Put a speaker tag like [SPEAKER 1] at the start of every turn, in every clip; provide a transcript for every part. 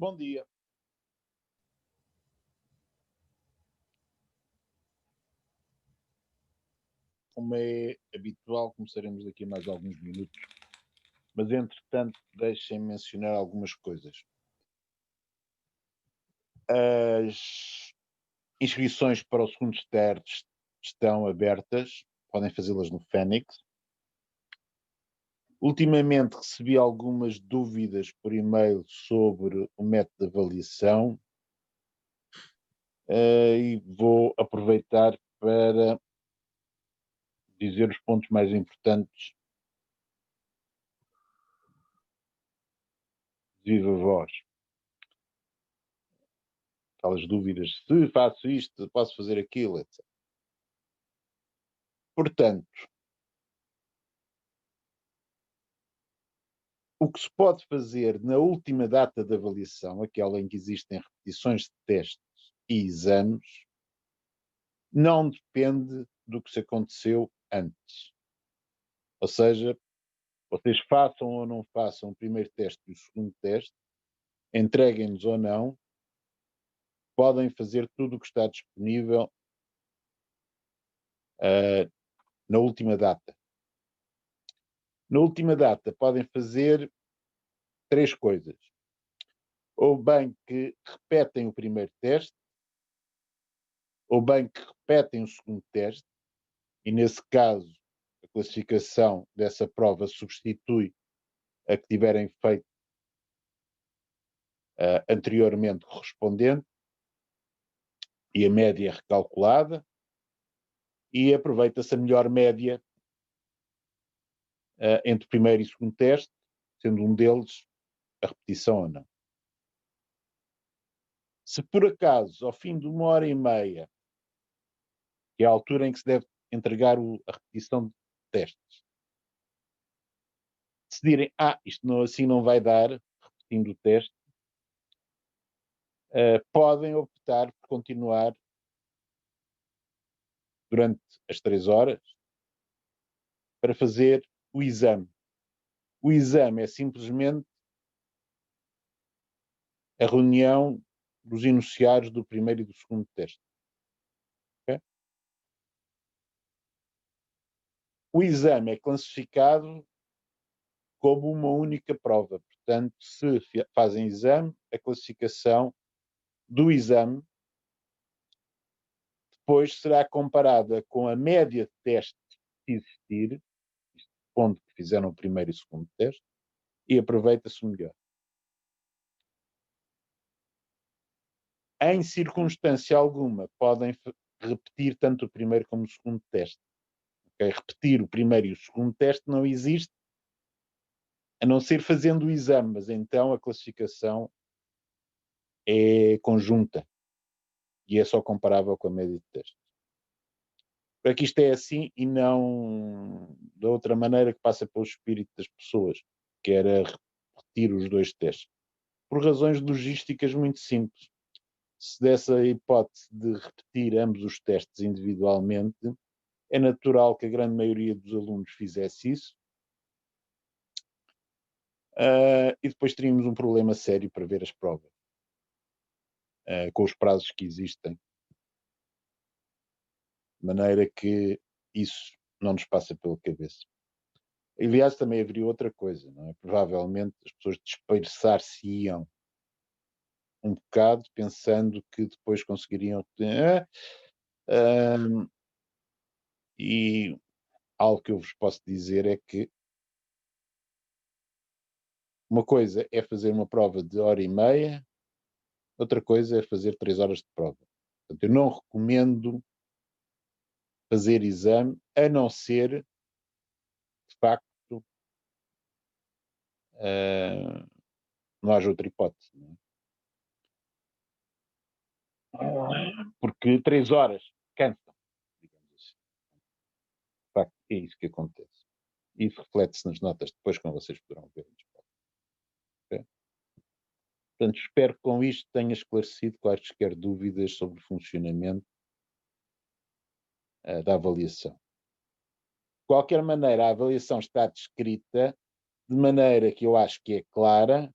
[SPEAKER 1] Bom dia. Como é habitual, começaremos daqui a mais alguns minutos, mas entretanto, deixem mencionar algumas coisas. As inscrições para o segundo STER estão abertas, podem fazê-las no Fênix. Ultimamente recebi algumas dúvidas por e-mail sobre o método de avaliação e vou aproveitar para dizer os pontos mais importantes de viva voz. Aquelas dúvidas, se faço isto, posso fazer aquilo, etc. Portanto, o que se pode fazer na última data de avaliação, aquela em que existem repetições de testes e exames, não depende do que se aconteceu antes. Ou seja, vocês façam ou não façam o primeiro teste e o segundo teste, entreguem-nos ou não, podem fazer tudo o que está disponível uh, na última data. Na última data podem fazer três coisas. Ou bem que repetem o primeiro teste, ou bem que repetem o segundo teste, e nesse caso a classificação dessa prova substitui a que tiverem feito anteriormente correspondente, e a média é recalculada, e aproveita-se a melhor média entre o primeiro e o segundo teste, sendo um deles a repetição ou não. Se por acaso, ao fim de uma hora e meia, que é a altura em que se deve entregar a repetição de testes, decidirem, isto não, assim não vai dar, repetindo o teste, podem optar por continuar durante as 3 horas para fazer o exame. O exame é simplesmente a reunião dos enunciados do primeiro e do segundo teste. Okay? O exame é classificado como uma única prova. Portanto, se fazem exame, a classificação do exame depois será comparada com a média de testes que existir, ponto que fizeram o primeiro e o segundo teste, e aproveita-se o melhor. Em circunstância alguma, podem repetir tanto o primeiro como o segundo teste. Okay? Repetir o primeiro e o segundo teste não existe, a não ser fazendo o exame, mas então a classificação é conjunta e é só comparável com a média de testes. Para que isto é assim e não da outra maneira que passa pelo espírito das pessoas, que era repetir os dois testes. Por razões logísticas muito simples. Se desse a hipótese de repetir ambos os testes individualmente, é natural que a grande maioria dos alunos fizesse isso, e depois teríamos um problema sério para ver as provas, com os prazos que existem. De maneira que isso não nos passa pela cabeça. Aliás, também haveria outra coisa, não é? Provavelmente as pessoas dispersar-se-iam um bocado, pensando que depois conseguiriam. E algo que eu vos posso dizer é que uma coisa é fazer uma prova de hora e meia, outra coisa é fazer 3 horas de prova. Portanto, eu não recomendo fazer exame, a não ser, de facto, não haja outra hipótese. Não é? Porque 3 horas cansam, digamos assim. De facto, é isso que acontece. Isso reflete-se nas notas depois, como vocês poderão ver. Okay? Portanto, espero que com isto tenha esclarecido quaisquer dúvidas sobre o funcionamento da avaliação. De qualquer maneira, a avaliação está descrita de maneira que eu acho que é clara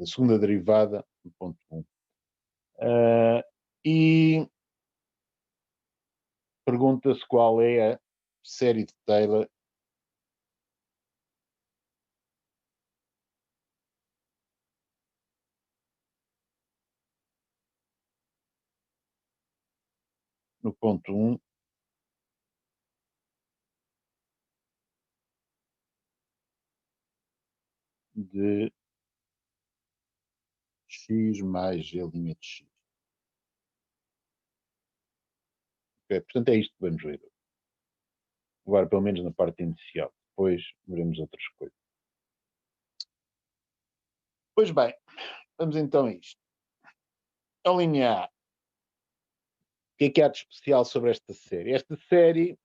[SPEAKER 1] a segunda derivada do ponto 1. E pergunta-se qual é a série de Taylor no ponto 1 de x mais g' de x. Ok, portanto, é isto que vamos ver. Agora, pelo menos na parte inicial. Depois veremos outras coisas. Pois bem, vamos então a isto. A linha A. O que há de especial sobre esta série? Esta série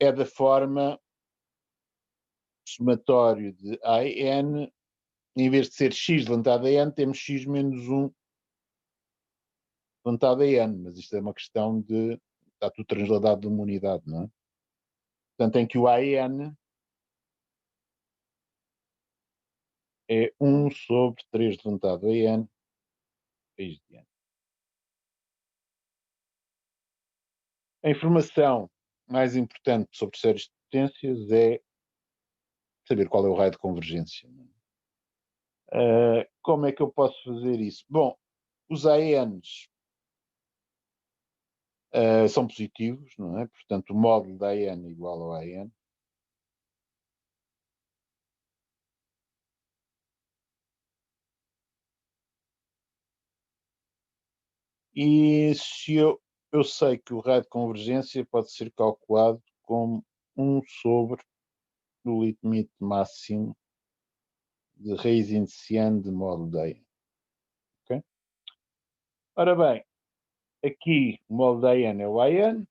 [SPEAKER 1] é da forma somatório de A e N. Em vez de ser x levantado a n, temos x menos 1 levantado a n. Mas isto é uma questão de... Está tudo transladado de uma unidade, não é? Portanto, em que o A e n é 1 sobre 3 levantado a n raiz de n. A informação mais importante sobre séries de potências é saber qual é o raio de convergência. Como é que eu posso fazer isso? Bom, os ANs são positivos, não é? Portanto, o módulo da AN é igual ao AN. E se eu sei que o raio de convergência pode ser calculado como 1 sobre o limite máximo de raiz indiciano de módulo da AN. Okay? Ora bem, aqui o módulo da AN é o AN.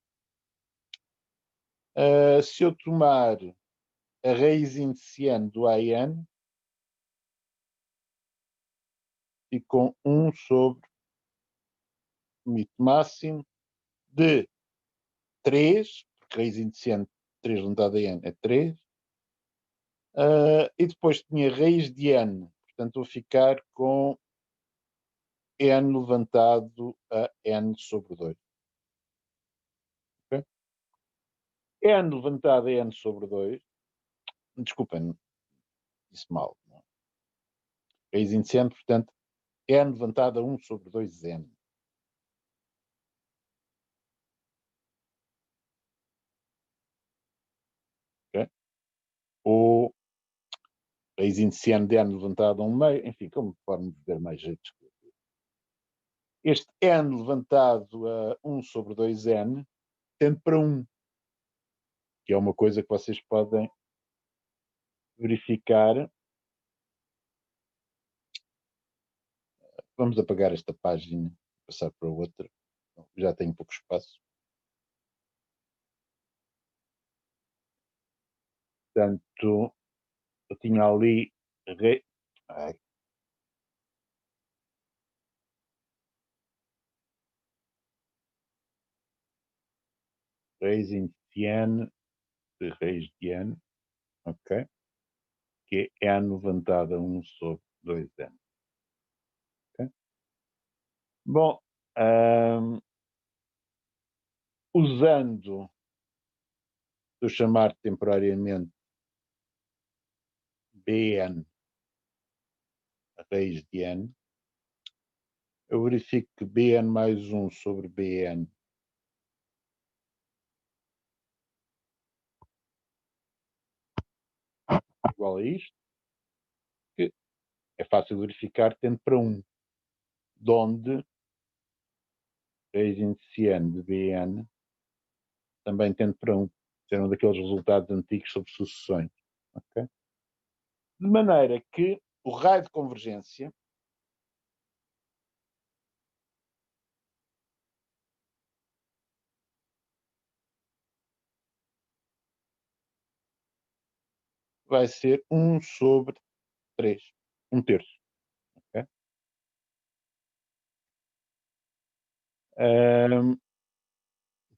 [SPEAKER 1] Se eu tomar a raiz indiciano do AN, e com 1 sobre o limite máximo de 3, porque raiz indiciano de 3 levantado a n é 3, e depois tinha raiz de n, portanto vou ficar com n levantado a n sobre 2. Okay? N levantado a n sobre 2, desculpem, disse mal. Não. Raiz indiciano, portanto, n levantado a 1 sobre 2n. Okay? Ou raiz indiciano de n levantado a 1 meio, enfim, como forma de ver mais jeitos. Este n levantado a 1 sobre 2n tende para 1, que é uma coisa que vocês podem verificar. Vamos apagar esta página, passar para outra. Já tenho pouco espaço. Portanto, eu tinha ali ai, raiz indiciano de raiz de n, ok? Que é n levantado a 1 sobre 2n. Okay? Bom, usando, vou chamar temporariamente Bn a raiz de n, eu verifico que Bn mais 1 sobre Bn igual a isto, que é fácil verificar tendo para 1, de onde raiz indiciano de Bn também tende para 1. Isso era um daqueles resultados antigos sobre sucessões. Okay? De maneira que o raio de convergência vai ser 1 sobre 3, 1 terço. Okay?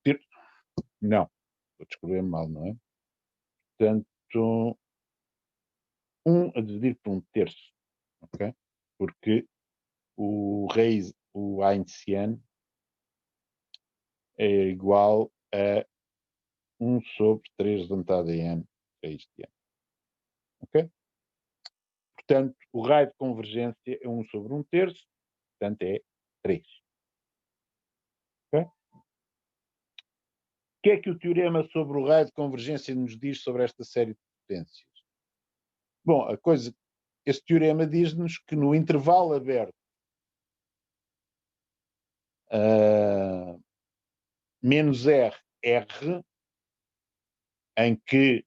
[SPEAKER 1] Terço? Não, vou descrever mal, não é? Portanto, 1 a dividir por 1 terço. ok? Porque o Heinziano é igual a 1 sobre 3 levantado em n para este ano. Ok? Portanto, o raio de convergência é 1 sobre 1 terço, portanto é 3. Ok? O que é que o teorema sobre o raio de convergência nos diz sobre esta série de potências? Bom, este teorema diz-nos que no intervalo aberto menos R, em que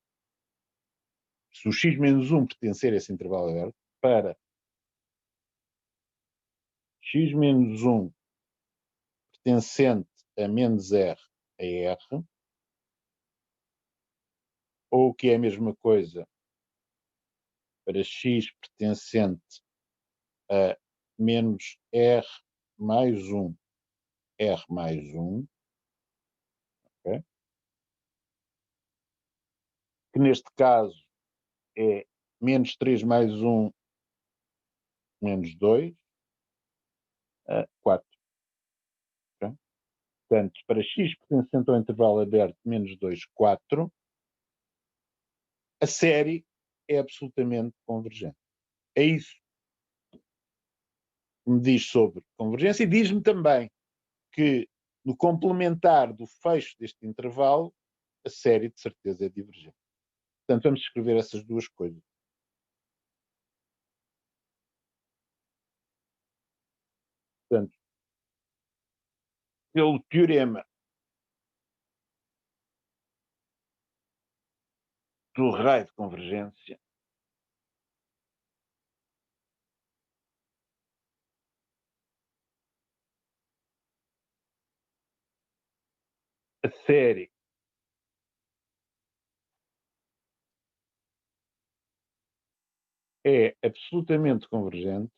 [SPEAKER 1] se o x menos 1 pertencer a esse intervalo aberto, para x menos 1 pertencente a menos R a R, ou o que é a mesma coisa, para x pertencente a menos R mais 1, R mais 1, okay? Que neste caso é menos 3 mais 1, menos 2, 4. Okay? Portanto, para x pertencente ao intervalo aberto, menos 2, 4, a série é absolutamente convergente. É isso que me diz sobre convergência e diz-me também que no complementar do fecho deste intervalo, a série de certeza é divergente. Portanto, vamos escrever essas duas coisas. Portanto, pelo teorema do raio de convergência, a série é absolutamente convergente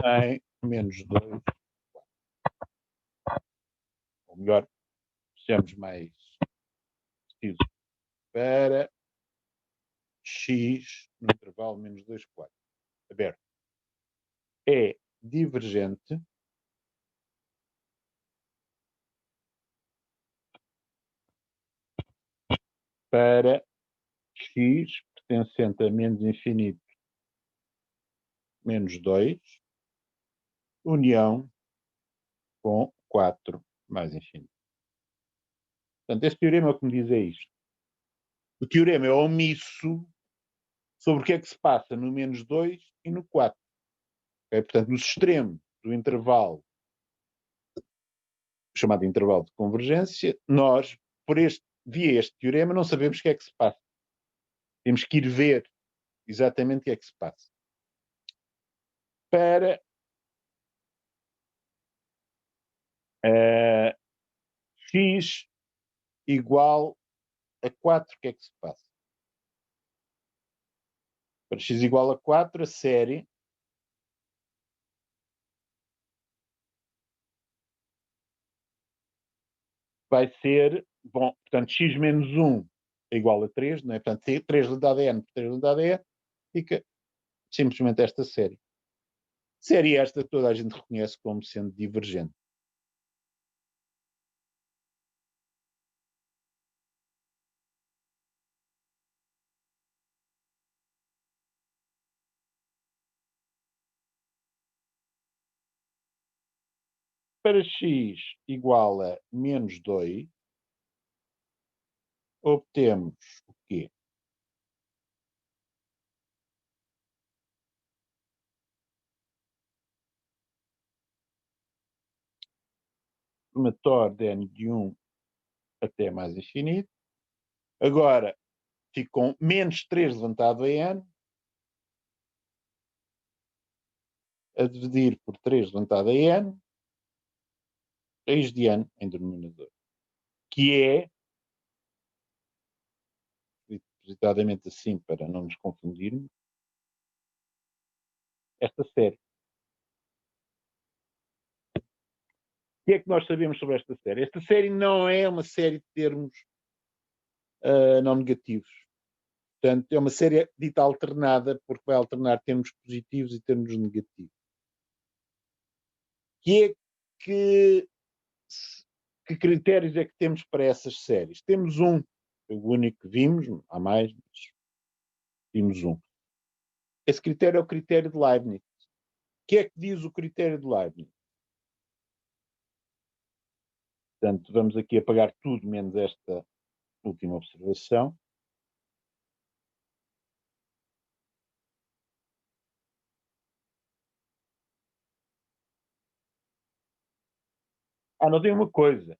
[SPEAKER 1] em menos 2, ou melhor, sejamos mais precisos, para x no intervalo menos 2, 4, aberto. É divergente para x pertencente a menos infinito menos 2, união com 4 mais infinito. Portanto, este teorema, como diz, é isto. O teorema é omisso sobre o que é que se passa no menos 2 e no 4. Okay? Portanto, nos extremos do intervalo, chamado intervalo de convergência, nós, via este teorema, não sabemos o que é que se passa. Temos que ir ver exatamente o que é que se passa. Para x igual a 4, o que é que se passa? Para x igual a 4, a série vai ser, bom, portanto, x menos 1 é igual a 3, não é? Portanto, 3 elevado a n por 3 elevado a n, fica simplesmente esta série. Série esta que toda a gente reconhece como sendo divergente. Para x igual a menos 2, obtemos o quê? Somatório de n de 1 até mais infinito. Agora, fico com menos 3 levantado a n, a dividir por 3 levantado a n, raiz de n em denominador, que é, depositadamente assim para não nos confundirmos, esta série. que é que nós sabemos sobre esta série? Esta série não é uma série de termos não negativos. Portanto, é uma série dita alternada, porque vai alternar termos positivos e termos negativos. Que é que, que critérios é que temos para essas séries? Temos um, o único que vimos, há mais, mas vimos um. Esse critério é o critério de Leibniz. O que é que diz o critério de Leibniz? Portanto, vamos aqui apagar tudo menos esta última observação. Não tem uma coisa.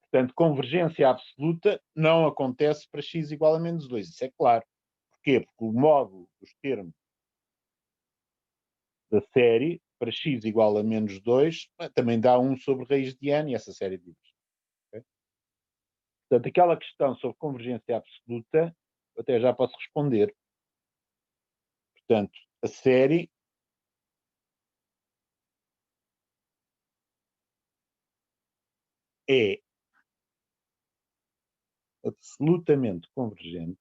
[SPEAKER 1] Portanto, convergência absoluta não acontece para x igual a menos 2. Isso é claro. Porquê? Porque o módulo dos termos da série para x igual a menos 2 também dá 1 sobre raiz de n e essa série diz. Okay? Portanto, aquela questão sobre convergência absoluta, até já posso responder. Portanto, a série é absolutamente convergente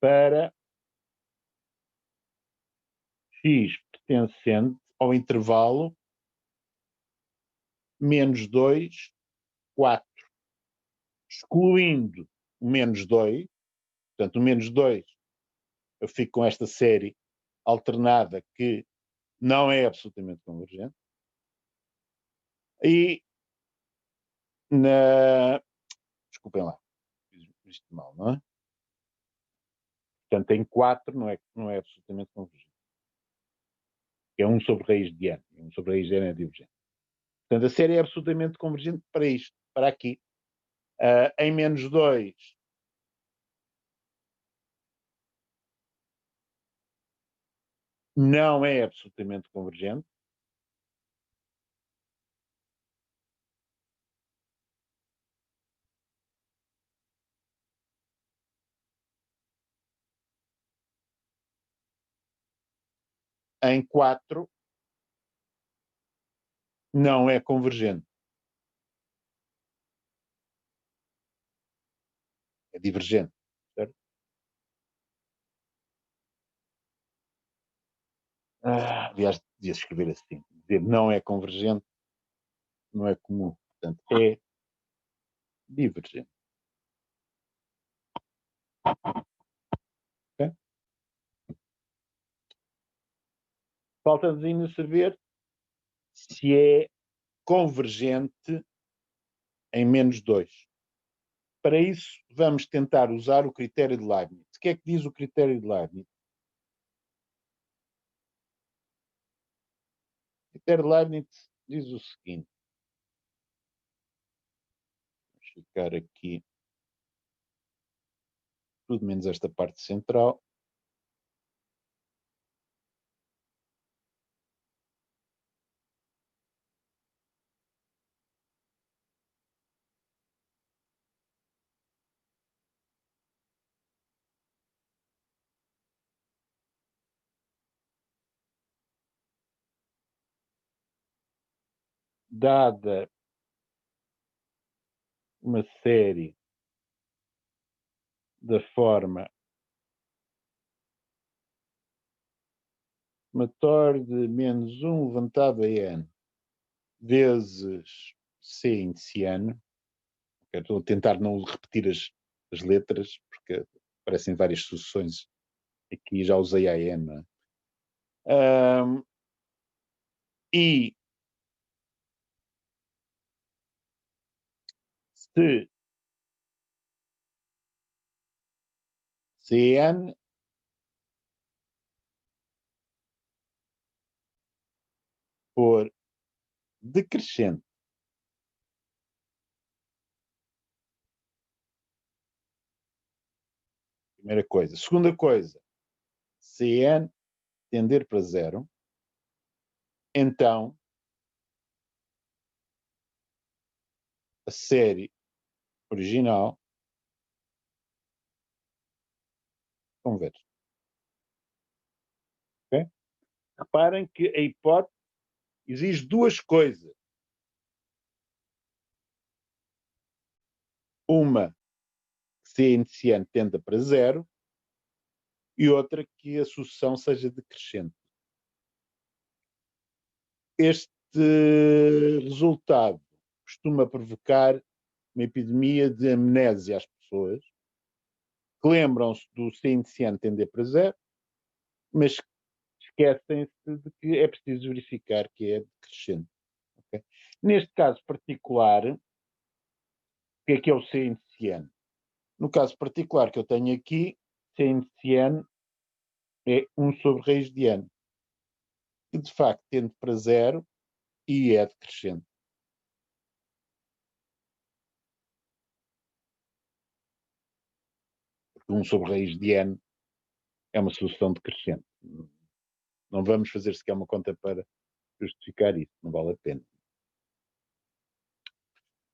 [SPEAKER 1] para x pertencente ao intervalo menos 2, 4, excluindo o menos 2, portanto, o menos 2, eu fico com esta série alternada que não é absolutamente convergente, e na. Desculpem lá, fiz isto mal, não é? Portanto, em 4 não é absolutamente convergente. É 1 sobre raiz de n. 1 sobre raiz de n é divergente. Portanto, a série é absolutamente convergente para isto, para aqui. Em menos 2, não é absolutamente convergente. Em 4, não é convergente. É divergente. Certo? Aliás, devia escrever assim. Dizer não é convergente não é comum. Portanto, é divergente. Okay? Falta-nos ainda saber se é convergente em menos 2. Para isso, vamos tentar usar o critério de Leibniz. O que é que diz o critério de Leibniz? O critério de Leibniz diz o seguinte. Vamos ficar aqui tudo menos esta parte central. Dada uma série da forma somatório de menos 1 levantado a n vezes c indiciano. Estou a tentar não repetir as letras, porque aparecem várias soluções. Aqui já usei a n. Não é? E se Cn for decrescente, primeira coisa. Segunda coisa, Cn tender para zero, então a série original convergem. Okay? Reparem que a hipótese exige duas coisas. Uma, que C indiciante tenda para zero, e outra, que a sucessão seja decrescente. Este resultado costuma provocar uma epidemia de amnésia às pessoas, que lembram-se do C indiciante tender para zero, mas esquecem-se de que é preciso verificar que é decrescente. Okay? Neste caso particular, o que é o C indiciante? No caso particular que eu tenho aqui, C indiciante é 1 sobre raiz de n, que de facto tende para zero e é decrescente. Porque 1 sobre raiz de n é uma solução decrescente. Não vamos fazer sequer uma conta para justificar isso, não vale a pena.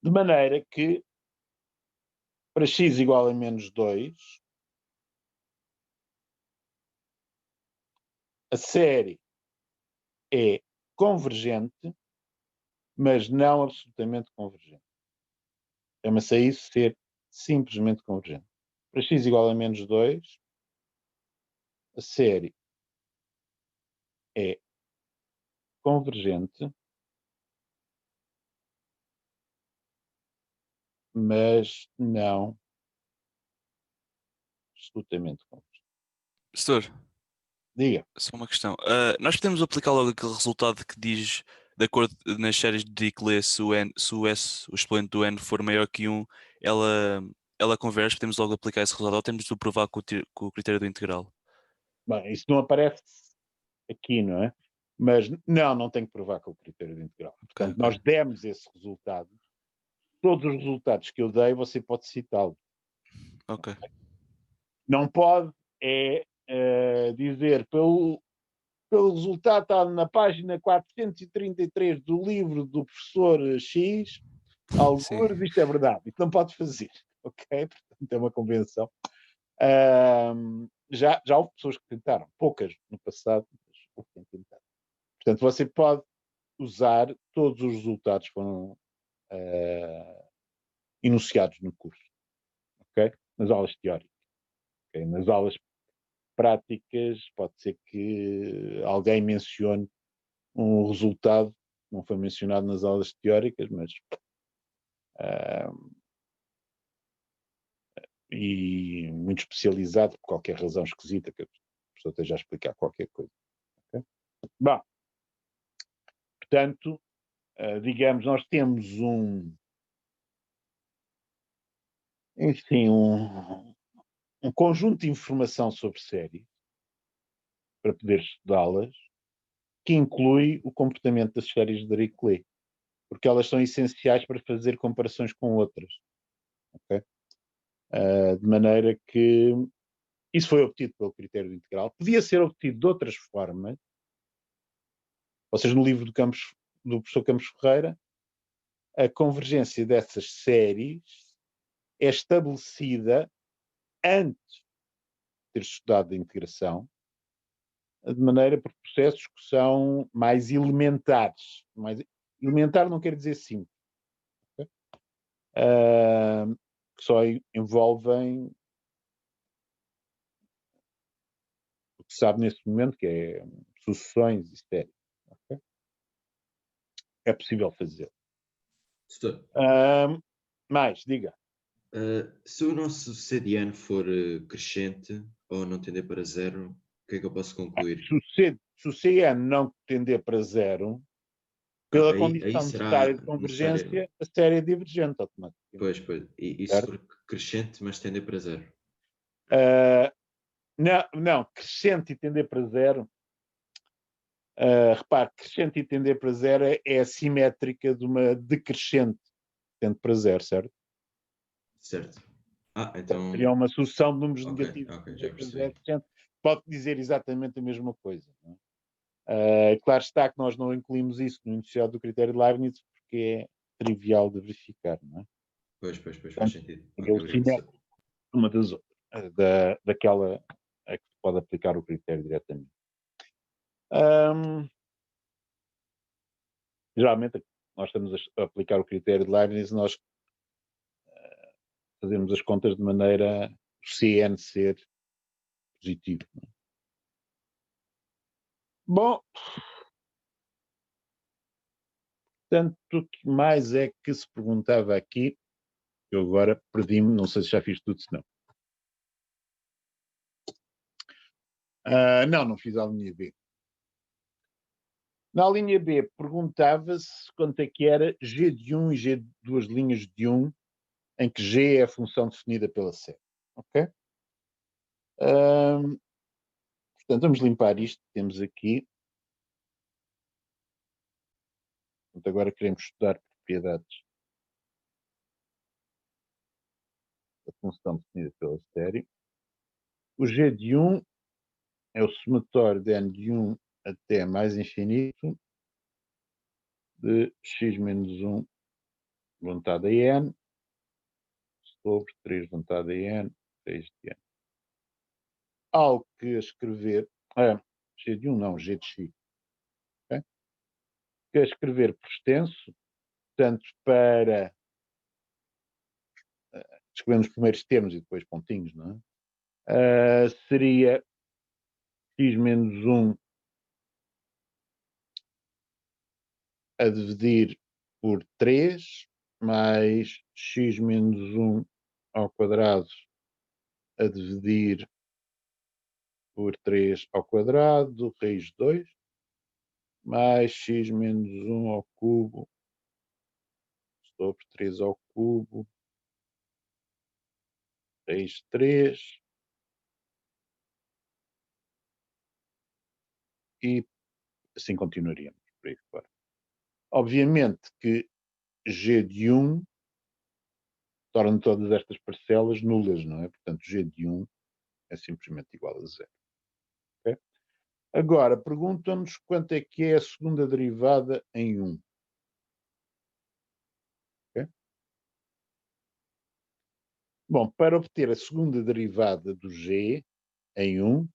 [SPEAKER 1] De maneira que, para x igual a menos 2, a série é convergente, mas não absolutamente convergente. Chama-se a isso ser simplesmente convergente. Para x igual a menos 2, a série é convergente, mas não absolutamente convergente.
[SPEAKER 2] Professor,
[SPEAKER 1] Diga.
[SPEAKER 2] só uma questão. Nós podemos aplicar logo aquele resultado que diz, de acordo nas séries de Dirichlet, se o S, o expoente do n, for maior que 1, ela converge, podemos logo aplicar esse resultado, ou temos de o provar com o critério do integral?
[SPEAKER 1] Bem, isso não aparece aqui, não é? Mas não tem que provar com o critério de integral. Portanto, nós demos esse resultado. Todos os resultados que eu dei, você pode citá-los.
[SPEAKER 2] Ok.
[SPEAKER 1] Não pode dizer pelo resultado está na página 433 do livro do professor X, algures, isto é verdade. Isto não pode fazer, ok? Portanto, é uma convenção. Já houve pessoas que tentaram, poucas no passado, mas houve quem tentaram. Portanto, você pode usar todos os resultados que foram enunciados no curso, ok? Nas aulas teóricas. Okay? Nas aulas práticas, pode ser que alguém mencione um resultado que não foi mencionado nas aulas teóricas, mas e muito especializado por qualquer razão esquisita que a pessoa esteja a explicar qualquer coisa. Okay? Bom, portanto, digamos, nós temos um conjunto de informação sobre séries para poder estudá-las, que inclui o comportamento das séries de Dirichlet, porque elas são essenciais para fazer comparações com outras. Okay? De maneira que isso foi obtido pelo critério de integral. Podia ser obtido de outras formas. Ou seja, no livro do professor Campos Ferreira, a convergência dessas séries é estabelecida antes de ter estudado a integração, de maneira por processos que são mais elementares. Elementar não quer dizer simples. Okay? Que só envolvem o que se sabe neste momento, que é sucessões e séries. Okay? É possível fazer. Mais, diga.
[SPEAKER 3] Se o nosso CDN for crescente ou não tender para zero, o que é que eu posso concluir?
[SPEAKER 1] Se o CN não tender para zero, pela condição necessária de convergência, a série é divergente automaticamente.
[SPEAKER 3] Pois. E se for crescente, mas tender para zero?
[SPEAKER 1] Não, crescente e tender para zero. Repare, crescente e tender para zero é assimétrica de uma decrescente tende para zero, certo?
[SPEAKER 3] Certo. Então...
[SPEAKER 1] Seria uma sucessão de números negativos.
[SPEAKER 3] Ok, já percebi.
[SPEAKER 1] Pode dizer exatamente a mesma coisa. Não é? Claro está que nós não incluímos isso no enunciado do critério de Leibniz porque é trivial de verificar, não é?
[SPEAKER 3] Pois, faz sentido.
[SPEAKER 1] Okay, o simétrico uma das outras, daquela pode aplicar o critério diretamente. Geralmente, nós estamos a aplicar o critério de Leibniz, nós fazemos as contas de maneira o CN ser positivo. Bom, portanto, o que mais é que se perguntava aqui? Eu agora perdi-me, não sei se já fiz tudo, se não. Não fiz a linha B. Na linha B, perguntava-se quanto é que era G de 1 e G de duas linhas de 1, em que G é a função definida pela série. Ok? Portanto, vamos limpar isto que temos aqui. Portanto, agora queremos estudar propriedades da função definida pela série. O G de 1 é o somatório de n de 1 até mais infinito de x menos 1 levantado a n sobre 3 levantado a n, 6 de n. Algo que a escrever, G de 1 não, G de x, okay? Que a escrever por extenso, portanto, para escrevendo os primeiros termos e depois pontinhos, não é? Seria x menos 1 a dividir por 3 mais x menos 1 ao quadrado a dividir por 3 ao quadrado, raiz de 2, mais x menos 1 ao cubo sobre 3 ao cubo, raiz de 3, e assim continuaríamos por aí fora. Obviamente que g de 1 torna todas estas parcelas nulas, não é? Portanto, g de 1 é simplesmente igual a 0. Okay? Agora, perguntam-nos quanto é que é a segunda derivada em 1. Okay? Bom, para obter a segunda derivada do g em 1,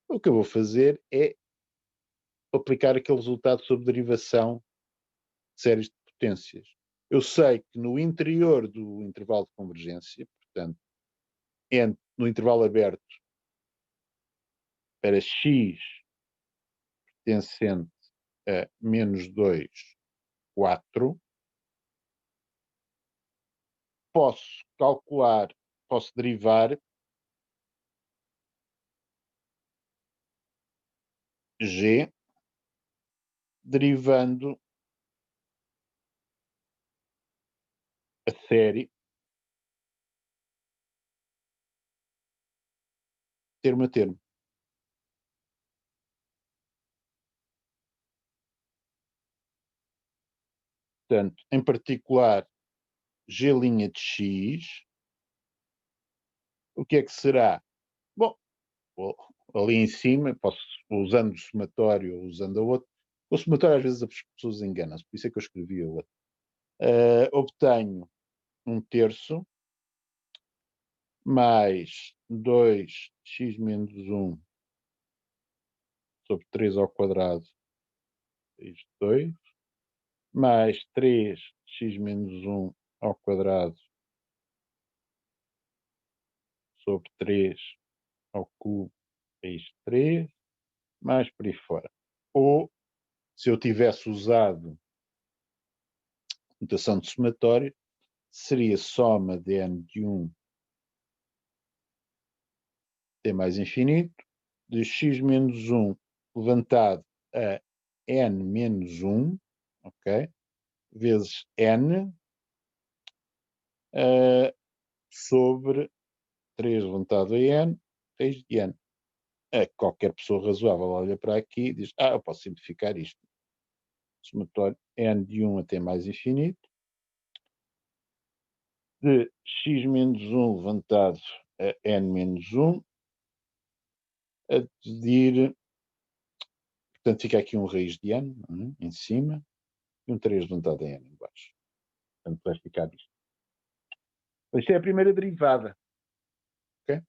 [SPEAKER 1] o que eu vou fazer é aplicar aquele resultado sobre derivação de séries de potências. Eu sei que no interior do intervalo de convergência, portanto, no intervalo aberto para x pertencente a menos 2, 4, posso calcular, posso derivar g derivando a série termo a termo. Portanto, em particular, g' de x, o que é que será? Bom, ali em cima, posso, usando o somatório ou usando a outra, o somatório às vezes as pessoas enganam-se, por isso é que eu escrevi a outra. Obtenho 1/3 mais 2x menos 1 sobre 3 ao quadrado, vezes 2, mais 3x menos 1 ao quadrado sobre 3 ao cubo, vezes 3, mais por aí fora. Ou, se eu tivesse usado notação de somatório, seria soma de n de 1 até mais infinito, de x menos 1 levantado a n menos 1, ok? Vezes n, sobre 3 levantado a n, raiz de n. Qualquer pessoa razoável olha para aqui e diz, eu posso simplificar isto. Somatório n de 1 até mais infinito, de x menos 1 levantado a n menos 1, a dividir, portanto fica aqui um raiz de n em cima, e um 3 levantado a n em baixo. Portanto vai ficar isto. Isto é a primeira derivada. Okay?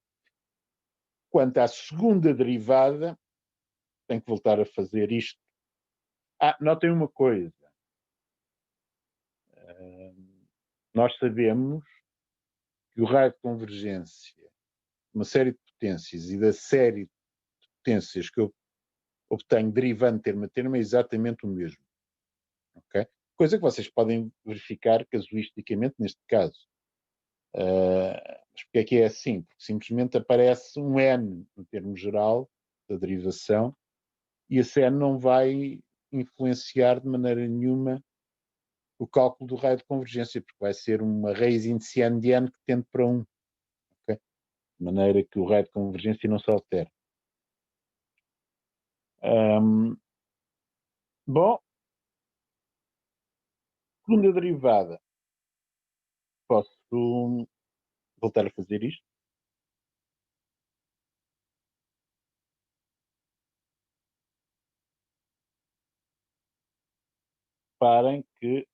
[SPEAKER 1] Quanto à segunda derivada, tenho que voltar a fazer isto. Notem uma coisa. Nós sabemos que o raio de convergência, uma série de potências e da série de potências que eu obtenho derivando termo a termo é exatamente o mesmo. Okay? Coisa que vocês podem verificar casuisticamente neste caso. Mas porque é assim? Porque simplesmente aparece um n no termo geral da derivação e esse n não vai influenciar de maneira nenhuma o cálculo do raio de convergência, porque vai ser uma raiz indiciando de n que tende para 1. Okay? De maneira que o raio de convergência não se altera. Bom, segunda derivada. Posso voltar a fazer isto? Reparem que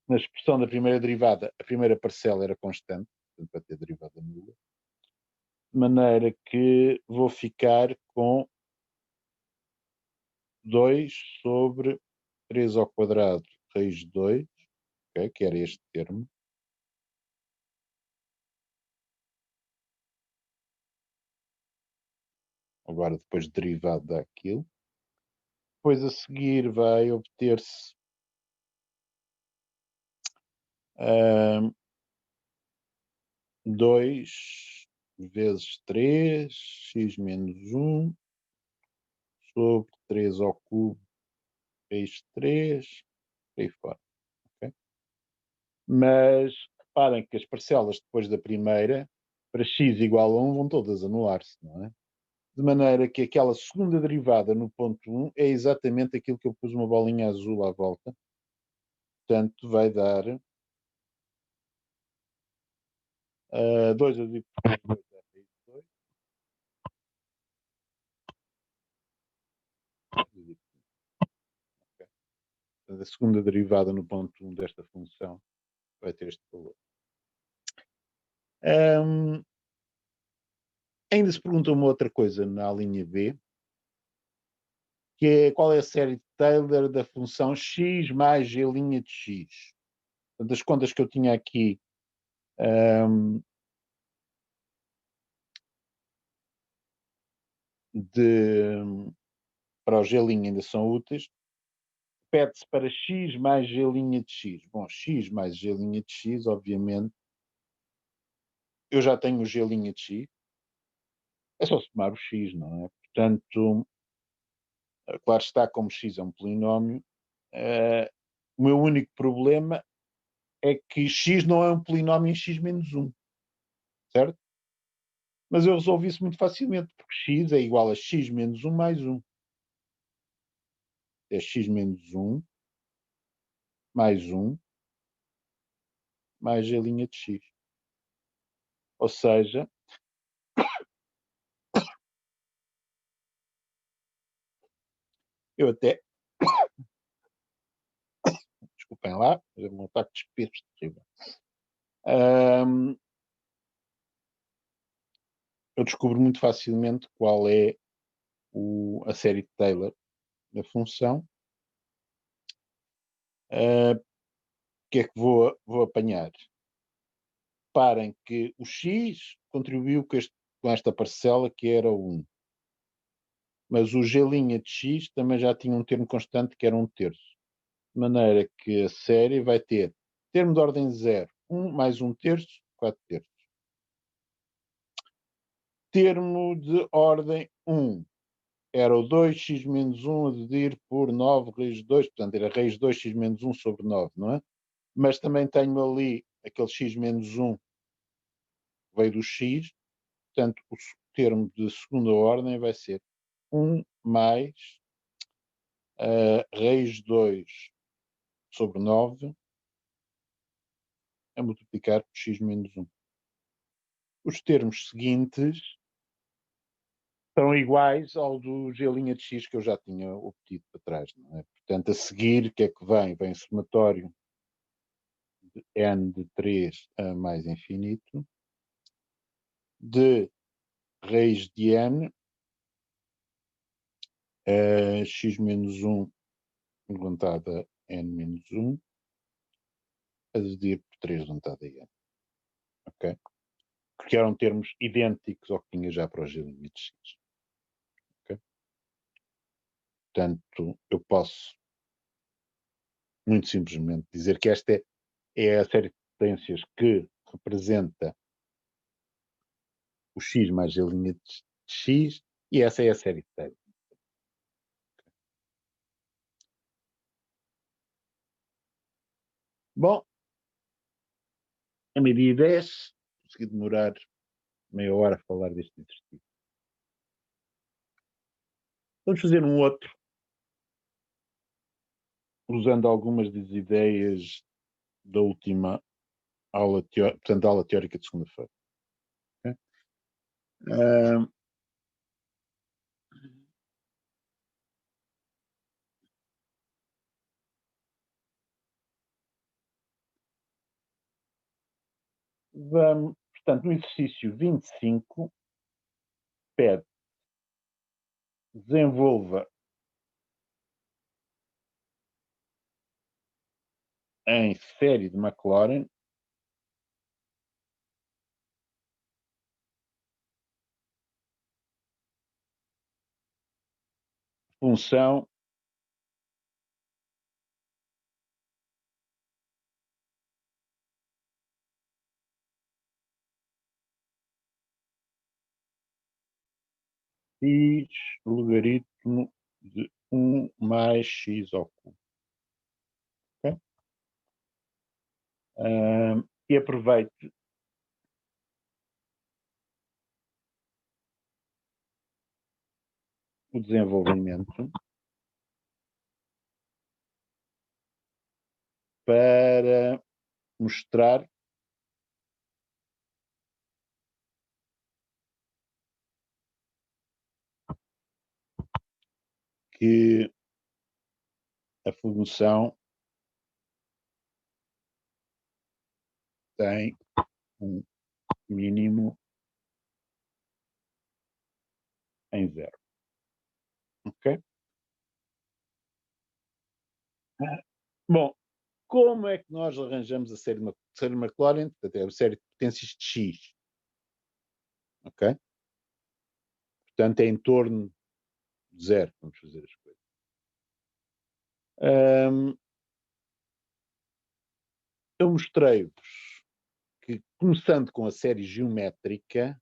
[SPEAKER 1] na expressão da primeira derivada, a primeira parcela era constante, portanto vai ter derivada nula, de maneira que vou ficar com 2 sobre 3 ao quadrado raiz de 2, okay, que era este termo, agora depois derivado daquilo. Depois a seguir vai obter-se 2 vezes 3, x menos 1, sobre 3 ao cubo, raiz de 3, por aí fora. Okay? Mas reparem que as parcelas depois da primeira, para x igual a 1, vão todas anular-se, não é? De maneira que aquela segunda derivada no ponto 1 é exatamente aquilo que eu pus uma bolinha azul à volta. Portanto, vai dar 2 a dividir por 2 é raiz de 2. Okay. Portanto, a segunda derivada no ponto 1 desta função vai ter este valor. Ainda se pergunta uma outra coisa na linha B, que é qual é a série de Taylor da função x mais g' de x. Portanto, as contas que eu tinha aqui para o g' ainda são úteis. Pede-se para x mais g' de x. Bom, x mais g' de x, obviamente, eu já tenho o g' de x. É só somar o x, não é? Portanto, claro está, como x é um polinómio, o meu único problema é que x não é um polinómio em x menos 1, certo? Mas eu resolvi isso muito facilmente, porque x é igual a x menos 1 mais 1. É x menos 1 mais 1 mais g' de x. Ou seja, eu até, desculpem lá, mas é um ataque de espirros terrível. Eu descubro muito facilmente qual é a série de Taylor da função. O que é que vou apanhar? Reparem que o x contribuiu com esta parcela que era 1. Mas o g' de x também já tinha um termo constante que era 1/3. De maneira que a série vai ter termo de ordem 0, 1 mais 1/3, 4/3. Termo de ordem 1 era o 2x menos 1 a dividir por 9 raiz de 2, portanto era raiz de 2x menos 1 sobre 9, não é? Mas também tenho ali aquele x menos 1 que veio do x, portanto o termo de segunda ordem vai ser 1 mais raiz de 2 sobre 9 a multiplicar por x menos 1. Os termos seguintes são iguais ao do g' de x que eu já tinha obtido para trás, não é? Portanto, a seguir, o que é que vem? Vem somatório de n de 3 a mais infinito, de raiz de n, x menos 1 levantado a n menos 1, a dividir por 3 levantado a n. Ok? Porque eram termos idênticos ao que tinha já para o g limite x. Ok? Portanto, eu posso muito simplesmente dizer que esta é a série de potências que representa o x mais a linha de x, e essa é a série de série. Bom, a meio-dia 10, consegui demorar meia hora a falar deste exercício. Vamos fazer um outro, usando algumas das ideias da última aula, portanto, aula teórica de segunda-feira. Okay? Vamos, portanto, no exercício 25, pede desenvolva em série de Maclaurin função x logaritmo de 1 mais x ao cubo. Okay? E aproveite o desenvolvimento para mostrar que a função tem um mínimo em zero. Ok? Bom, como é que nós arranjamos a série de Maclaurin? Portanto, é a série de potências de x. Ok? Portanto, é em torno de zero. Vamos fazer as coisas. Eu mostrei-vos que, começando com a série geométrica,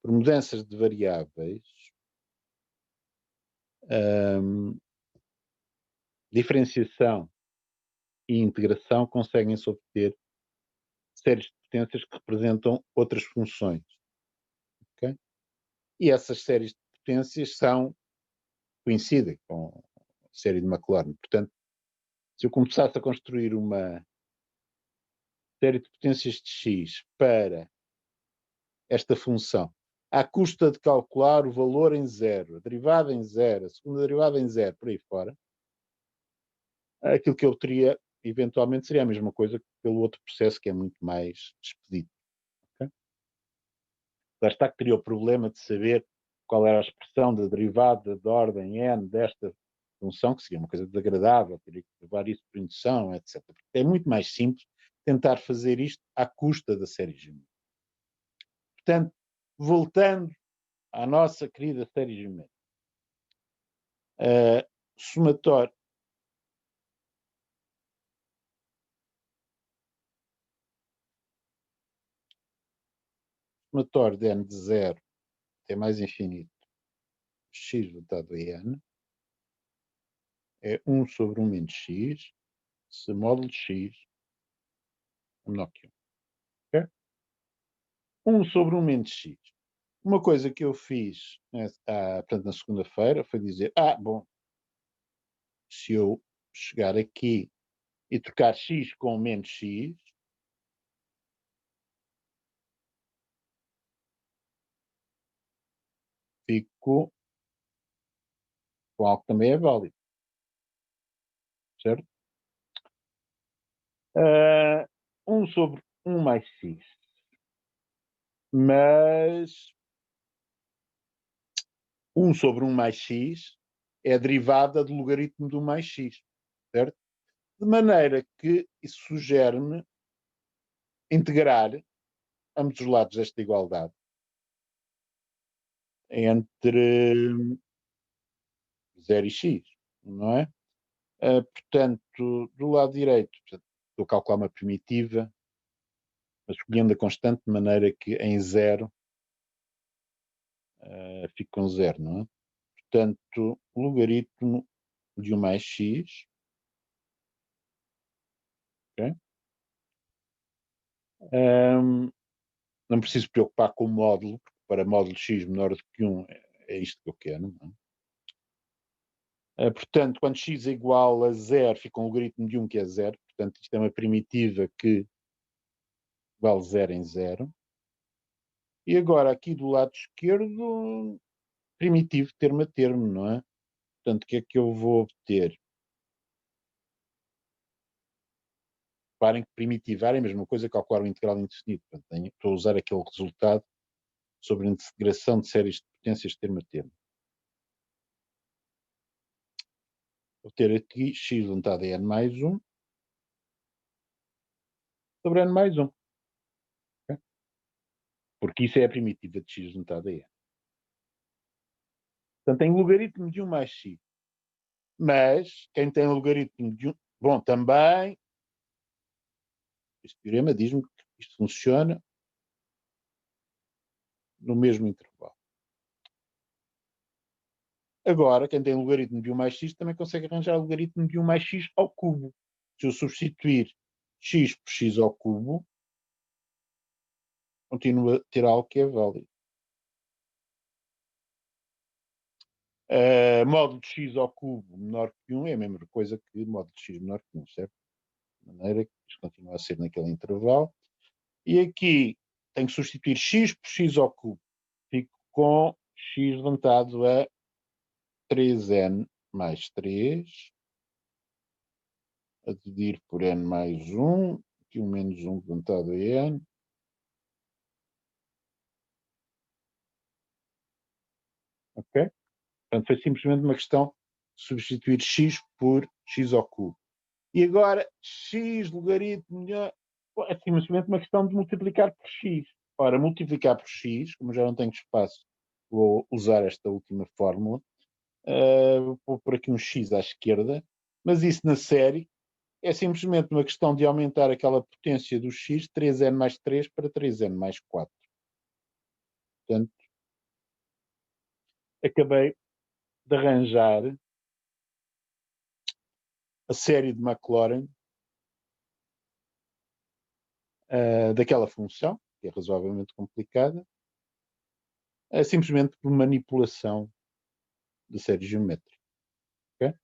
[SPEAKER 1] por mudanças de variáveis, diferenciação e integração conseguem-se obter séries de potências que representam outras funções. Okay? E essas séries de potências coincidem com a série de Maclaurin. Portanto, se eu começasse a construir uma série de potências de x para esta função, à custa de calcular o valor em zero, a derivada em zero, a segunda derivada em zero, por aí fora, aquilo que eu teria, eventualmente, seria a mesma coisa que pelo outro processo que é muito mais expedito. Okay? Lá está que teria o problema de saber qual era a expressão da derivada de ordem n desta função, que seria uma coisa desagradável, teria que provar isso por indução, etc. Porque é muito mais simples tentar fazer isto à custa da série geométrica. Portanto, voltando à nossa querida série geométrica, somatório de n de 0 até mais infinito x voltado a n é 1 sobre 1 menos x, se módulo de x é menor que 1. Okay? 1 sobre 1 menos x. Uma coisa que eu fiz portanto, na segunda-feira foi dizer, bom, se eu chegar aqui e trocar x com menos x, fico com algo que também é válido. Certo? 1 sobre 1 mais x mas 1 sobre 1 mais x é a derivada do logaritmo do mais x, certo? De maneira que isso sugere-me integrar ambos os lados desta igualdade entre 0 e x, não é? Portanto, do lado direito, portanto, estou a calcular uma primitiva, mas escolhendo a constante de maneira que em 0 fico com 0, não é? Portanto, logaritmo de 1 mais x, ok? Não preciso preocupar com o módulo, porque para módulo x menor do que 1 é isto que eu quero, não é? Portanto, quando x é igual a 0, fica um logaritmo de 1 que é 0. Portanto, isto é uma primitiva que vale 0 em 0. E agora, aqui do lado esquerdo, primitivo termo a termo, não é? Portanto, o que é que eu vou obter? Reparem que primitivar é a mesma coisa que calcular o integral indefinido. Portanto, estou a usar aquele resultado sobre a integração de séries de potências termo a termo. Vou ter aqui x juntado a n mais 1 sobre n mais 1. Okay? Porque isso é a primitiva de x juntado a n. Portanto, tem logaritmo de 1 mais x. Mas, quem tem logaritmo de 1... Bom, também, este teorema diz-me que isto funciona no mesmo intervalo. Agora, quem tem logaritmo de 1 mais x também consegue arranjar logaritmo de 1 mais x ao cubo. Se eu substituir x por x ao cubo, continuo a ter algo que é válido. Módulo de x ao cubo menor que 1 é a mesma coisa que módulo de x menor que 1, certo? De maneira que isto continua a ser naquele intervalo. E aqui tenho que substituir x por x ao cubo. Fico com x levantado a 3n mais 3, a dividir por n mais 1, aqui o menos 1 levantado a n. Ok? Portanto, foi simplesmente uma questão de substituir x por x ao cubo. E agora, x logaritmo de... É simplesmente uma questão de multiplicar por x. Ora, multiplicar por x, como já não tenho espaço, vou usar esta última fórmula. Vou pôr aqui um x à esquerda, mas isso na série é simplesmente uma questão de aumentar aquela potência do x, 3n mais 3 para 3n mais 4. Portanto, acabei de arranjar a série de Maclaurin daquela função, que é razoavelmente complicada, simplesmente por manipulação de série geométrica. Okay?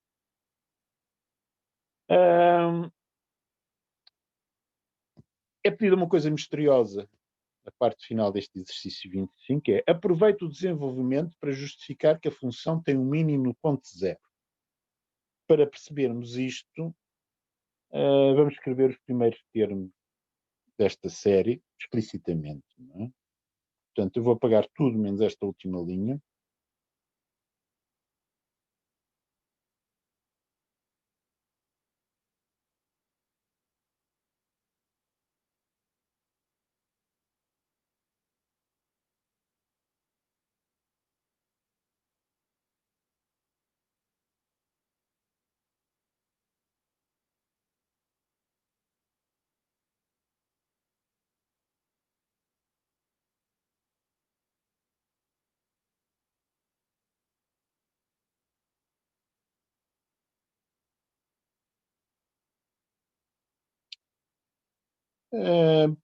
[SPEAKER 1] É pedida uma coisa misteriosa na parte final deste exercício 25, que é: aproveita o desenvolvimento para justificar que a função tem um mínimo no ponto zero. Para percebermos isto, vamos escrever os primeiros termos desta série explicitamente. Não é? Portanto, eu vou apagar tudo menos esta última linha.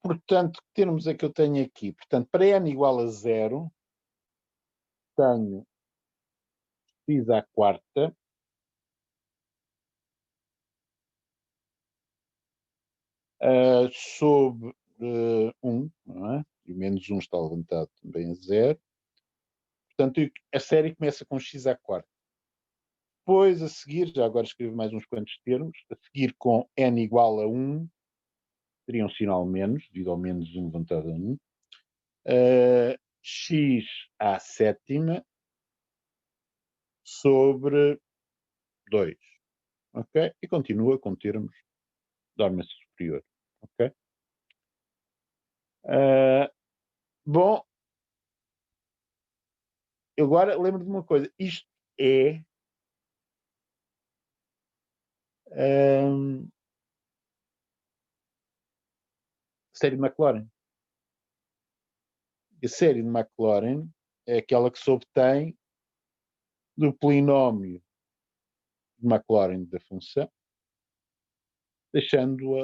[SPEAKER 1] Portanto, que termos é que eu tenho aqui? Portanto, para n igual a 0, tenho x à quarta sobre 1, não é? E menos 1 está levantado também a 0. Portanto, a série começa com x à quarta. Depois, a seguir, já agora escrevo mais uns quantos termos, a seguir com n igual a 1, teria um sinal menos, devido ao menos 1 levantado a 1. x à sétima sobre 2. Ok? E continua com termos de ordem superior. Ok? Bom, agora lembro de uma coisa. Isto é série de Maclaurin. A série de Maclaurin é aquela que se obtém do polinómio de Maclaurin da função, deixando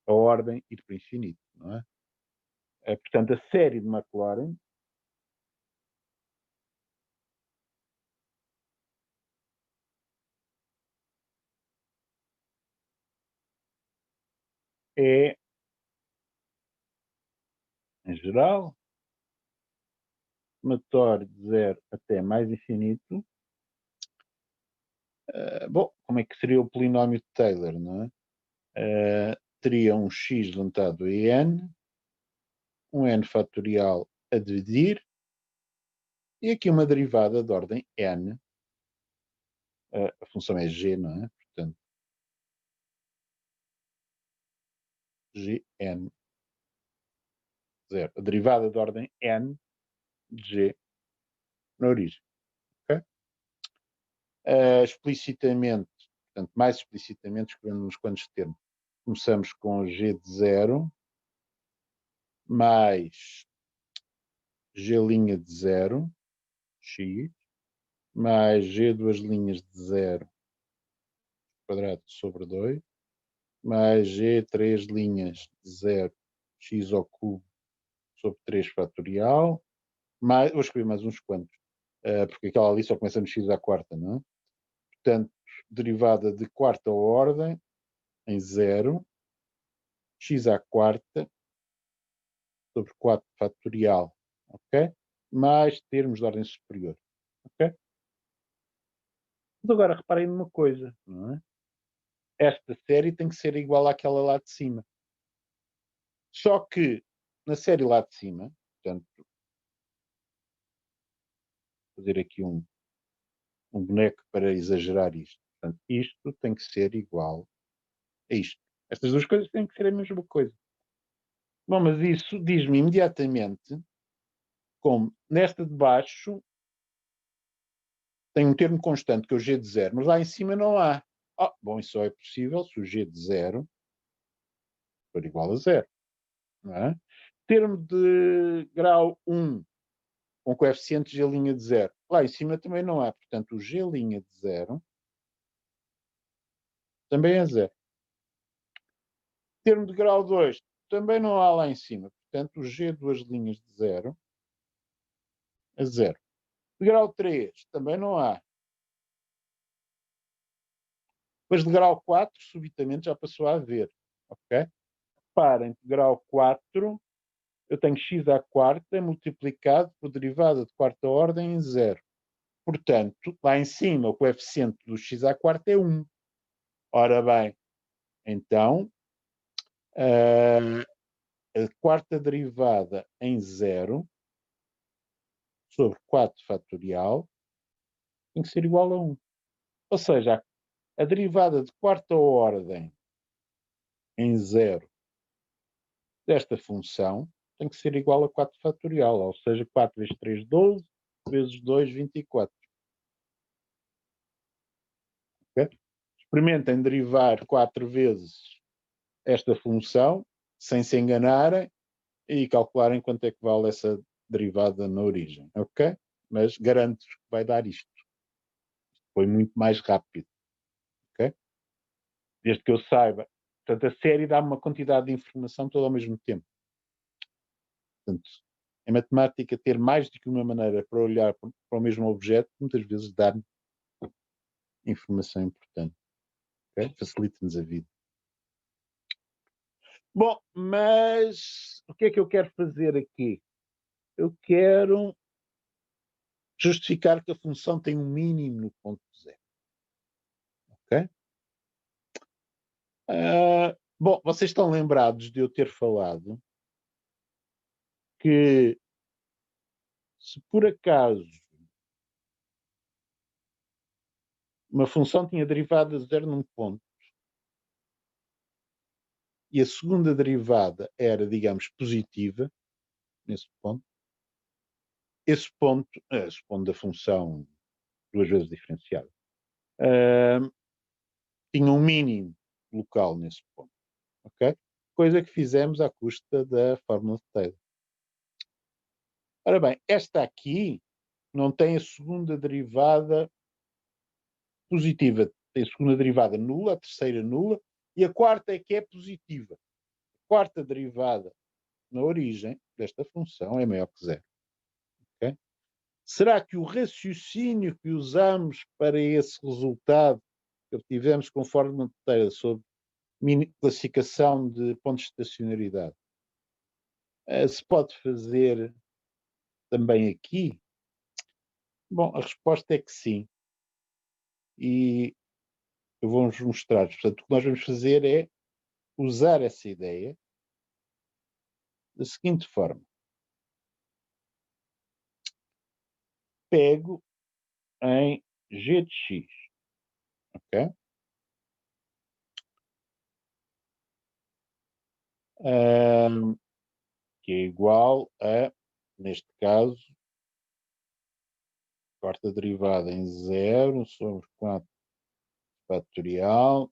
[SPEAKER 1] a ordem ir para o infinito, não é? Portanto, a série de Maclaurin é, em geral, somatório de 0 até mais infinito. Bom, como é que seria o polinómio de Taylor, não é? Teria um x levantado a n, um n fatorial a dividir, e aqui uma derivada de ordem n. A função é g, não é? Portanto, gn 0. A derivada de ordem n de g na origem. Okay? Explicitamente, portanto, mais explicitamente, escrevendo uns quantos termos. Começamos com g de 0 mais g' de 0, x, mais g duas linhas de 0 quadrado sobre 2, mais g três linhas de 0, x ao cubo sobre 3 fatorial, mais, vou escrever mais uns quantos, porque aquela ali só começa no x à quarta, não é? Portanto, derivada de quarta ordem em 0, x à quarta sobre 4 fatorial, ok? Mais termos de ordem superior, ok? Mas agora reparem numa coisa, não é? Esta série tem que ser igual àquela lá de cima. Só que na série lá de cima, portanto, fazer aqui um boneco para exagerar isto. Portanto, isto tem que ser igual a isto. Estas duas coisas têm que ser a mesma coisa. Bom, mas isso diz-me imediatamente como nesta de baixo tem um termo constante que é o g de 0, mas lá em cima não há. Bom, isso só é possível se o g de 0 for igual a 0. Não é? Termo de grau 1 com coeficiente g' de 0. Lá em cima também não há. Portanto, o g' de 0 também é 0. Termo de grau 2 também não há lá em cima. Portanto, o g duas linhas de 0 é 0. De grau 3 também não há. Depois de grau 4, subitamente já passou a haver. Ok? Reparem, de grau 4, eu tenho x à quarta multiplicado por derivada de quarta ordem em 0. Portanto, lá em cima, o coeficiente do x à quarta é 1. Ora bem, então, a quarta derivada em 0 sobre 4 fatorial tem que ser igual a 1. Ou seja, a derivada de quarta ordem em 0 desta função tem que ser igual a 4 fatorial, ou seja, 4 vezes 3, 12, vezes 2, 24. Okay? Experimentem derivar 4 vezes esta função, sem se enganarem, e calcularem quanto é que vale essa derivada na origem. Ok? Mas garanto-vos que vai dar isto. Foi muito mais rápido. Ok? Desde que eu saiba. Portanto, a série dá uma quantidade de informação toda ao mesmo tempo. Portanto, em matemática, ter mais do que uma maneira para olhar para o mesmo objeto, muitas vezes dá informação importante. Okay? Facilita-nos a vida. Bom, mas o que é que eu quero fazer aqui? Eu quero justificar que a função tem um mínimo no ponto zero. Ok? Bom, vocês estão lembrados de eu ter falado que se por acaso uma função tinha derivada de 0 num ponto e a segunda derivada era, digamos, positiva, nesse ponto, esse ponto da função duas vezes diferenciada, tinha um mínimo local nesse ponto. Ok? Coisa que fizemos à custa da fórmula de Taylor. Ora bem, esta aqui não tem a segunda derivada positiva, tem a segunda derivada nula, a terceira nula, e a quarta é que é positiva. A quarta derivada na origem desta função é maior que zero. Okay? Será que o raciocínio que usamos para esse resultado que obtivemos com fórmula de Taylor sobre classificação de pontos de estacionariedade se pode fazer também aqui? Bom, a resposta é que sim. E eu vou-vos mostrar. Portanto, o que nós vamos fazer é usar essa ideia da seguinte forma. Pego em g de x, ok? Que é igual a, neste caso, quarta derivada em 0 sobre 4 fatorial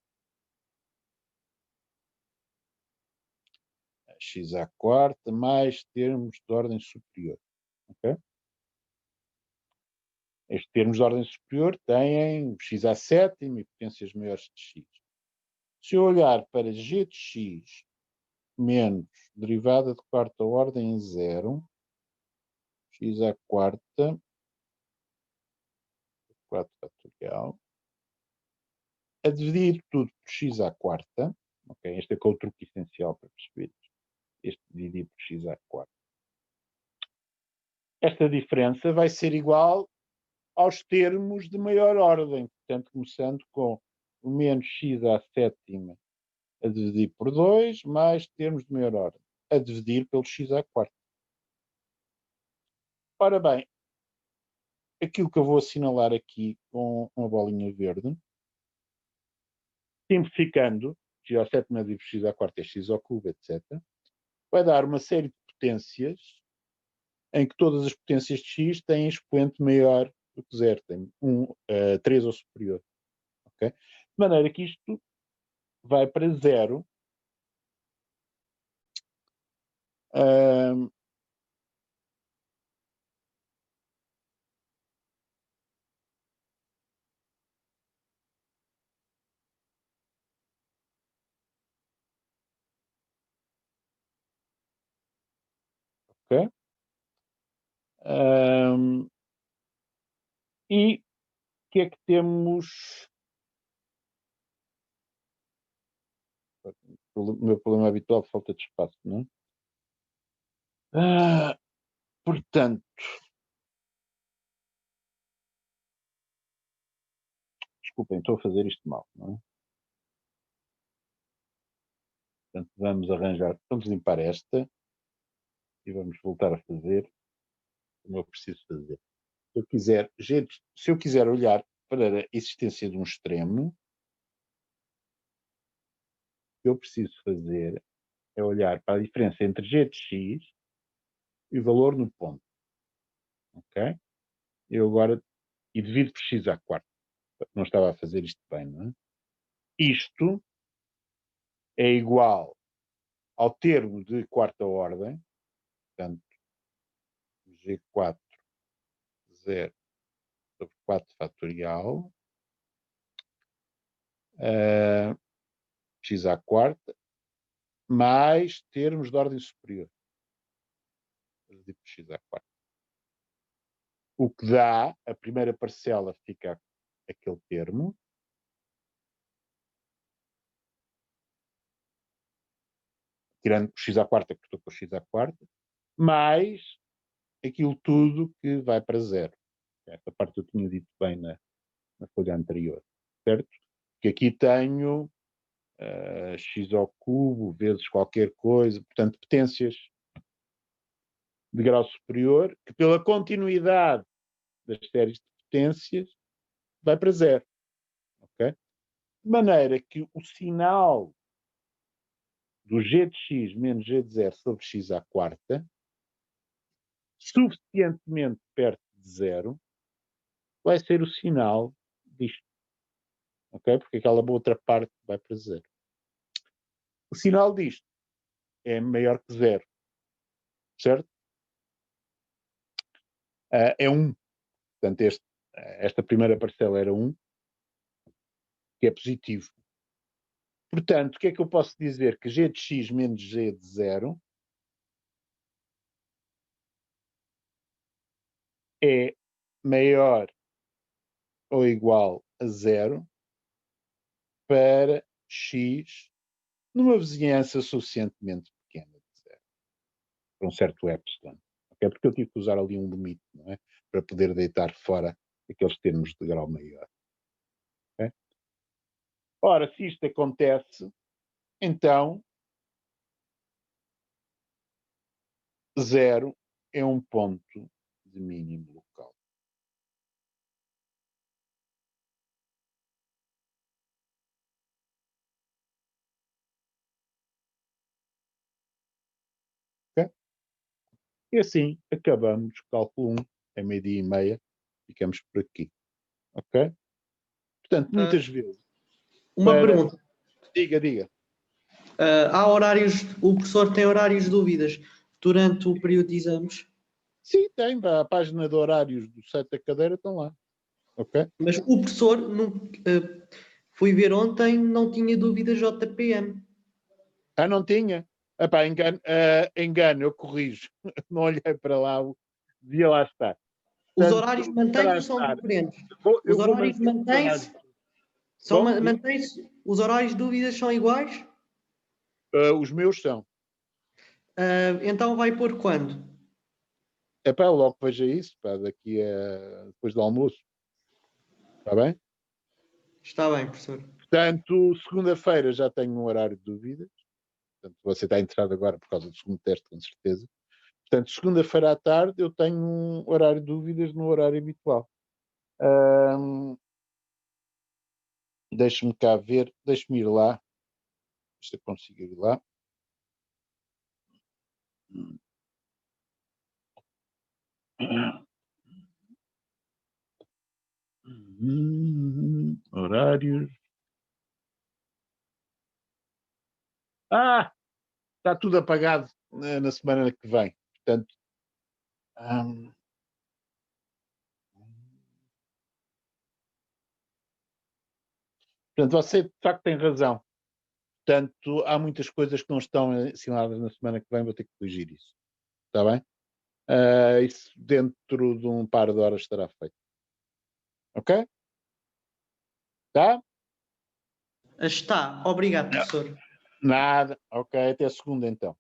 [SPEAKER 1] x à quarta mais termos de ordem superior. Okay? Estes termos de ordem superior têm x à sétima e potências maiores de x. Se eu olhar para g de x menos derivada de quarta ordem em 0, x à quarta, 4 fatorial, a dividir tudo por x à quarta, ok? Este é que é o truque essencial para perceber este dividir por x à quarta. Esta diferença vai ser igual aos termos de maior ordem, portanto, começando com o menos x à sétima a dividir por 2, mais termos de maior ordem, a dividir pelo x à quarta. Ora bem, aquilo que eu vou assinalar aqui com uma bolinha verde, simplificando, x à sétima dividido por x à quarta é x ao cubo, etc., vai dar uma série de potências em que todas as potências de x têm expoente maior do que zero, tem 3 ou superior. Okay? De maneira que isto vai para zero. Okay? E o que é que temos? O meu problema habitual, falta de espaço, não é? Portanto, desculpem, estou a fazer isto mal, não é? Portanto, vamos arranjar, vamos limpar esta e vamos voltar a fazer como eu preciso fazer. Se eu quiser olhar para a existência de um extremo, o que eu preciso fazer é olhar para a diferença entre g de x e o valor no ponto. Ok? Eu agora, e divido por x à quarta. Não estava a fazer isto bem, não é? Isto é igual ao termo de quarta ordem, portanto, g4 0 sobre 4 fatorial, x à quarta, mais termos de ordem superior. Dividido por x à quarta. O que dá, a primeira parcela fica aquele termo, tirando por x à quarta, que estou com x à quarta, mais aquilo tudo que vai para zero. Esta parte eu tinha dito bem na folha anterior, certo? Que aqui tenho x ao cubo vezes qualquer coisa, portanto, potências de grau superior, que pela continuidade das séries de potências vai para zero. Okay? De maneira que o sinal do g de x menos g de zero sobre x à quarta, suficientemente perto de zero, vai ser o sinal disto. Ok? Porque aquela outra parte vai para zero. O sinal disto é maior que zero. Certo? É 1. Portanto, esta primeira parcela era 1, que é positivo. Portanto, o que é que eu posso dizer? Que g de x menos g de zero é maior ou igual a zero para x numa vizinhança suficientemente pequena de zero, para um certo epsilon. Okay? Porque eu tive que usar ali um limite, não é? Para poder deitar fora aqueles termos de grau maior. Okay? Ora, se isto acontece, então zero é um ponto de mínimo local. Okay? E assim acabamos cálculo 1, é meio-dia e meia, ficamos por aqui. Ok? Portanto, muitas vezes.
[SPEAKER 4] Uma pergunta.
[SPEAKER 1] Diga.
[SPEAKER 4] Há horários, o professor tem horários de dúvidas durante o período de exames?
[SPEAKER 1] Sim, tem. A página de horários do site da cadeira estão lá. Ok?
[SPEAKER 4] Mas o professor, fui ver ontem, não tinha dúvidas JPM.
[SPEAKER 1] Não tinha? Epá, engano, eu corrijo. Não olhei para lá, devia lá estar.
[SPEAKER 4] Os
[SPEAKER 1] Portanto,
[SPEAKER 4] horários mantêm-se ou são diferentes?
[SPEAKER 1] Eu
[SPEAKER 4] Os
[SPEAKER 1] vou
[SPEAKER 4] horários
[SPEAKER 1] manter
[SPEAKER 4] mantêm-se? Mantém-se? Os horários de dúvidas são iguais?
[SPEAKER 1] os meus são.
[SPEAKER 4] Então vai pôr quando?
[SPEAKER 1] Epá, logo veja isso, pá, daqui a depois do almoço. Está bem?
[SPEAKER 4] Está bem, professor.
[SPEAKER 1] Portanto, segunda-feira já tenho um horário de dúvidas. Portanto, você está interessado agora por causa do segundo teste, com certeza. Portanto, segunda-feira à tarde eu tenho um horário de dúvidas no horário habitual. Deixe-me cá ver, deixe-me ir lá. Se eu consigo ir lá. Horários. Está tudo apagado na semana que vem. Portanto, você de facto tem razão. Portanto, há muitas coisas que não estão assinadas na semana que vem, vou ter que corrigir isso. Está bem? Isso dentro de um par de horas estará feito. Ok? Tá?
[SPEAKER 4] Está. Obrigado, professor.
[SPEAKER 1] Nada. Ok, até segunda então.